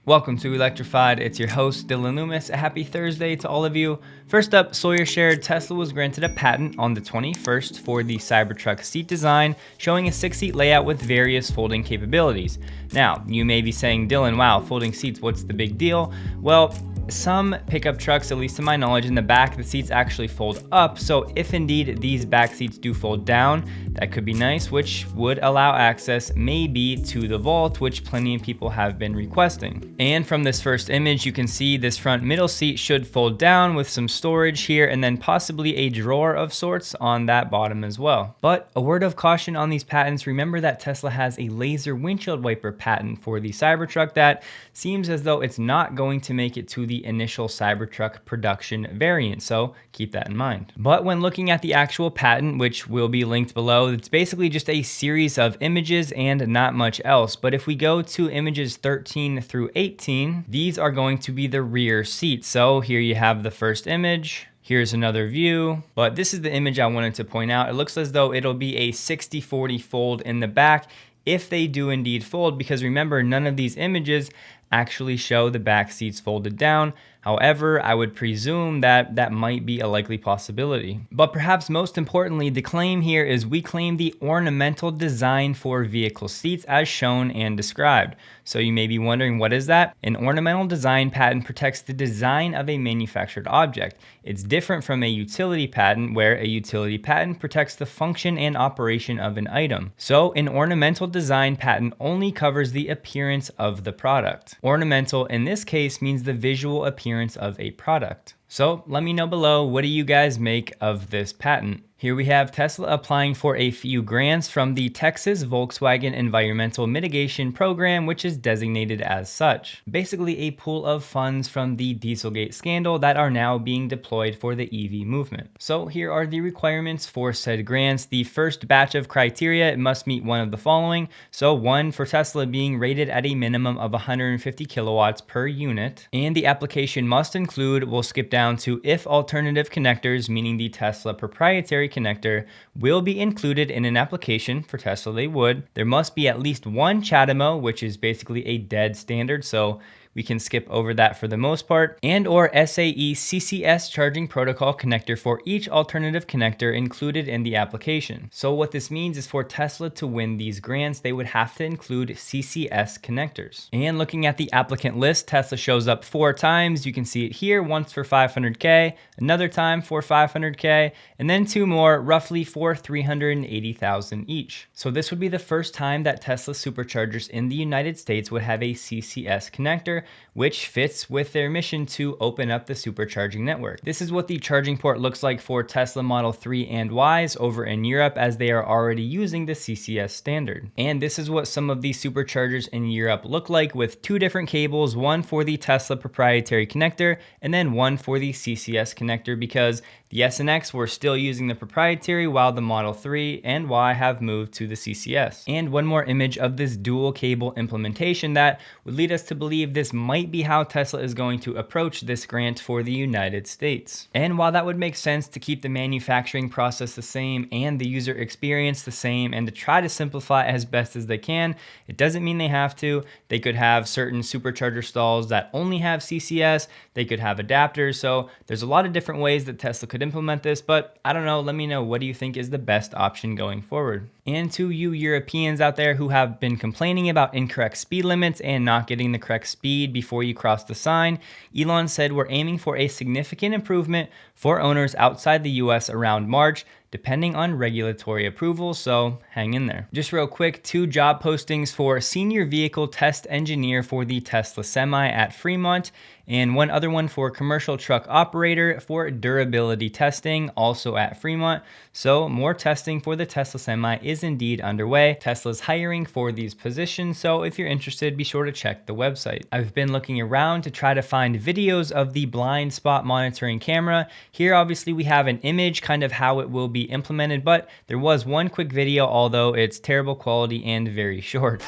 Welcome to Electrified. It's your host, Dylan Loomis. A happy Thursday to all of you. First up, Sawyer shared Tesla was granted a patent on the 21st for the Cybertruck seat design, showing a 6-seat layout with various folding capabilities. Now, you may be saying, Dylan, wow, folding seats, what's the big deal? Well, some pickup trucks, at least to my knowledge, in the back, the seats actually fold up. So if indeed these back seats do fold down, that could be nice, which would allow access maybe to the vault, which plenty of people have been requesting. And from this first image, you can see this front middle seat should fold down with some storage here and then possibly a drawer of sorts on that bottom as well. But a word of caution on these patents, remember that Tesla has a laser windshield wiper patent for the Cybertruck that seems as though it's not going to make it to the initial Cybertruck production variant, so keep that in mind. But when looking at the actual patent, which will be linked below, it's basically just a series of images and not much else. But if we go to images 13 through 18, these are going to be the rear seats. So here you have the first image. Here's another view, but this is the image I wanted to point out. It looks as though it'll be a 60-40 fold in the back if they do indeed fold, because remember, none of these images actually show the back seats folded down. However, I would presume that that might be a likely possibility. But perhaps most importantly, the claim here is we claim the ornamental design for vehicle seats as shown and described. So you may be wondering, what is that? An ornamental design patent protects the design of a manufactured object. It's different from a utility patent, where a utility patent protects the function and operation of an item. So an ornamental design patent only covers the appearance of the product. Ornamental in this case means the visual appearance of a product. So let me know below, what do you guys make of this patent? Here we have Tesla applying for a few grants from the Texas Volkswagen Environmental Mitigation Program, which is designated as such. Basically a pool of funds from the Dieselgate scandal that are now being deployed for the EV movement. So here are the requirements for said grants. The first batch of criteria, it must meet one of the following. So one, for Tesla being rated at a minimum of 150 kilowatts per unit. And the application must include, we'll skip down to, if alternative connectors, meaning the Tesla proprietary connector, will be included in an application. For Tesla, they would. There must be at least one CHAdeMO, which is basically a dead standard, so we can skip over that for the most part, and or SAE CCS charging protocol connector for each alternative connector included in the application. So what this means is for Tesla to win these grants, they would have to include CCS connectors. And looking at the applicant list, Tesla shows up 4 times. You can see it here, once for 500K, another time for 500K, and then 2 more, roughly for 380,000 each. So this would be the first time that Tesla Superchargers in the United States would have a CCS connector, which fits with their mission to open up the supercharging network. This is what the charging port looks like for Tesla Model 3 and Ys over in Europe, as they are already using the CCS standard. And this is what some of these superchargers in Europe look like, with 2 different cables, one for the Tesla proprietary connector and then one for the CCS connector, because the S and X were still using the proprietary while the Model 3 and Y have moved to the CCS. And one more image of this dual cable implementation that would lead us to believe this might be how Tesla is going to approach this grant for the United States. And while that would make sense to keep the manufacturing process the same and the user experience the same and to try to simplify as best as they can, it doesn't mean they have to. They could have certain supercharger stalls that only have CCS. They could have adapters. So there's a lot of different ways that Tesla could implement this, but I don't know. Let me know, what do you think is the best option going forward? And to you Europeans out there who have been complaining about incorrect speed limits and not getting the correct speed before you cross the sign, Elon said we're aiming for a significant improvement for owners outside the US around March, depending on regulatory approval, so hang in there. Just real quick, 2 job postings for senior vehicle test engineer for the Tesla Semi at Fremont, and one other one for commercial truck operator for durability testing, also at Fremont. So more testing for the Tesla Semi is indeed underway. Tesla's hiring for these positions, so if you're interested, be sure to check the website. I've been looking around to try to find videos of the blind spot monitoring camera. Here, obviously, we have an image, kind of how it will be implemented, but there was one quick video, although it's terrible quality and very short.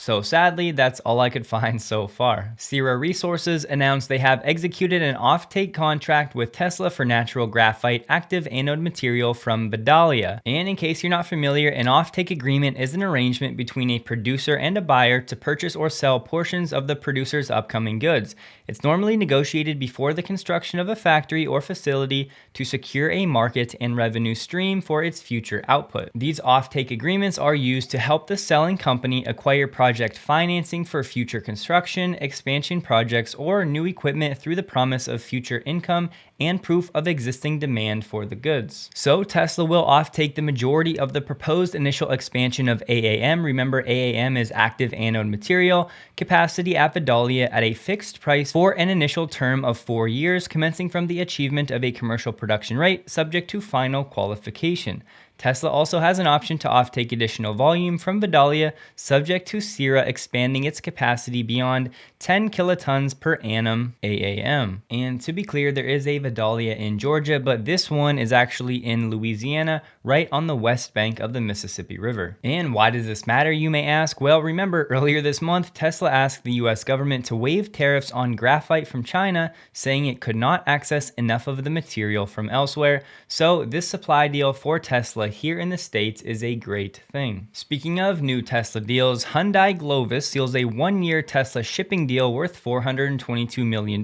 So sadly, that's all I could find so far. Sierra Resources announced they have executed an offtake contract with Tesla for natural graphite active anode material from Vidalia. And in case you're not familiar, an offtake agreement is an arrangement between a producer and a buyer to purchase or sell portions of the producer's upcoming goods. It's normally negotiated before the construction of a factory or facility to secure a market and revenue stream for its future output. These offtake agreements are used to help the selling company acquire project financing for future construction, expansion projects, or new equipment through the promise of future income and proof of existing demand for the goods. So Tesla will offtake the majority of the proposed initial expansion of AAM. Remember, AAM is active anode material capacity at Vidalia at a fixed price for an initial term of 4 years, commencing from the achievement of a commercial production rate subject to final qualification. Tesla also has an option to offtake additional volume from Vidalia, subject to Sierra expanding its capacity beyond 10 kilotons per annum AAM. And to be clear, there is a Vidalia in Georgia, but this one is actually in Louisiana, right on the west bank of the Mississippi River. And why does this matter, you may ask? Well, remember earlier this month, Tesla asked the US government to waive tariffs on graphite from China, saying it could not access enough of the material from elsewhere. So this supply deal for Tesla here in the States is a great thing. Speaking of new Tesla deals, Hyundai Glovis seals a 1-year Tesla shipping deal worth $422 million.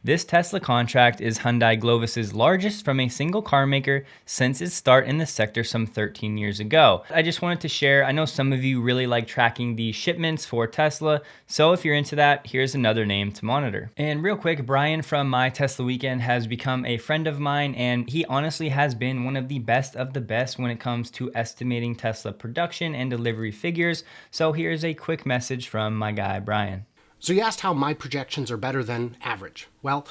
This Tesla contract is Hyundai Glovis's largest from a single car maker since its start in the sector some 13 years ago. I just wanted to share, I know some of you really like tracking the shipments for Tesla, so if you're into that, here's another name to monitor. And real quick, Brian from My Tesla Weekend has become a friend of mine, and he honestly has been one of the best when it comes to estimating Tesla production and delivery figures. So here's a quick message from my guy, Brian. So you asked how my projections are better than average. Well,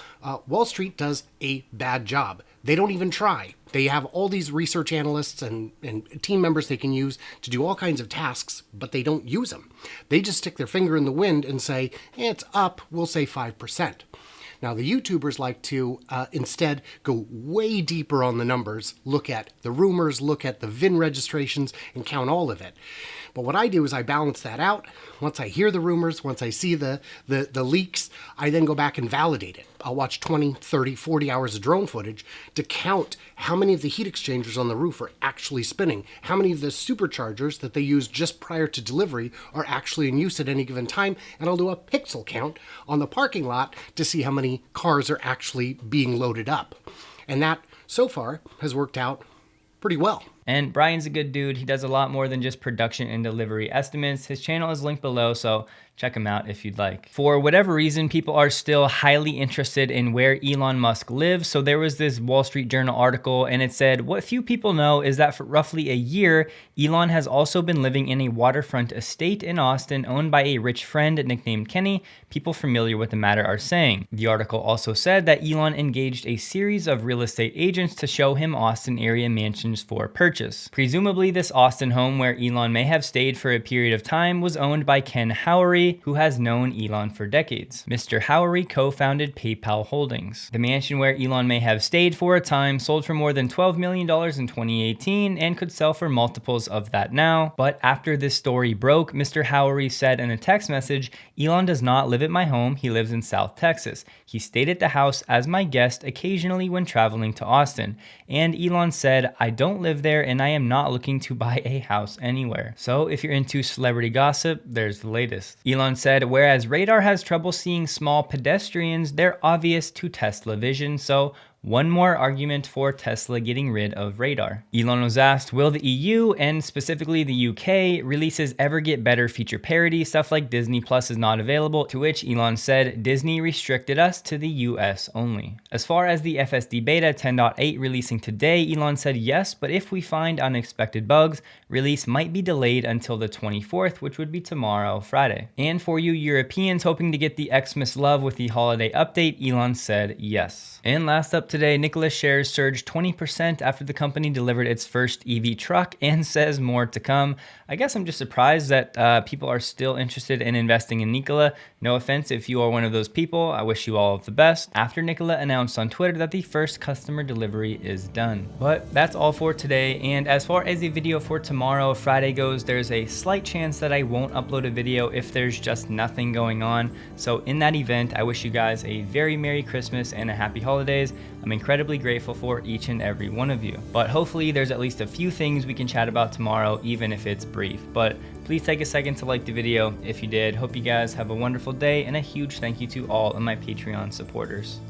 Wall Street does a bad job. They don't even try. They have all these research analysts and team members they can use to do all kinds of tasks, but they don't use them. They just stick their finger in the wind and say, it's up, we'll say 5%. Now, the YouTubers like to instead go way deeper on the numbers, look at the rumors, look at the VIN registrations, and count all of it. But what I do is I balance that out. Once I hear the rumors, once I see the leaks, I then go back and validate it. I'll watch 20, 30, 40 hours of drone footage to count how many of the heat exchangers on the roof are actually spinning, how many of the superchargers that they use just prior to delivery are actually in use at any given time, and I'll do a pixel count on the parking lot to see how many cars are actually being loaded up. And that, so far, has worked out pretty well. And Brian's a good dude. He does a lot more than just production and delivery estimates. His channel is linked below, so check him out if you'd like. For whatever reason, people are still highly interested in where Elon Musk lives. So there was this Wall Street Journal article, and it said, what few people know is that for roughly a year, Elon has also been living in a waterfront estate in Austin owned by a rich friend nicknamed Kenny. People familiar with the matter are saying. The article also said that Elon engaged a series of real estate agents to show him Austin area mansions for purchase. Presumably, this Austin home where Elon may have stayed for a period of time was owned by Ken Howery, who has known Elon for decades. Mr. Howery co-founded PayPal Holdings. The mansion where Elon may have stayed for a time sold for more than $12 million in 2018 and could sell for multiples of that now. But after this story broke, Mr. Howery said in a text message, Elon does not live at my home, he lives in South Texas. He stayed at the house as my guest occasionally when traveling to Austin. And Elon said, I don't live there and I am not looking to buy a house anywhere. So if you're into celebrity gossip, there's the latest. Elon said, whereas radar has trouble seeing small pedestrians, they're obvious to Tesla vision, so one more argument for Tesla getting rid of radar. Elon was asked, will the EU, and specifically the UK, releases ever get better feature parity? Stuff like Disney Plus is not available, to which Elon said, Disney restricted us to the US only. As far as the FSD beta 10.8 releasing today, Elon said yes, but if we find unexpected bugs, release might be delayed until the 24th, which would be tomorrow, Friday. And for you Europeans hoping to get the Xmas love with the holiday update, Elon said yes. And last up today, today, Nikola shares surged 20% after the company delivered its first EV truck and says more to come. I guess I'm just surprised that people are still interested in investing in Nikola. No offense if you are one of those people, I wish you all of the best. After Nikola announced on Twitter that the first customer delivery is done. But that's all for today, and as far as the video for tomorrow, Friday goes, there's a slight chance that I won't upload a video if there's just nothing going on. So in that event, I wish you guys a very Merry Christmas and a Happy Holidays. I'm incredibly grateful for each and every one of you. But hopefully there's at least a few things we can chat about tomorrow, even if it's brief. But please take a second to like the video if you did. Hope you guys have a wonderful day, and a huge thank you to all of my Patreon supporters.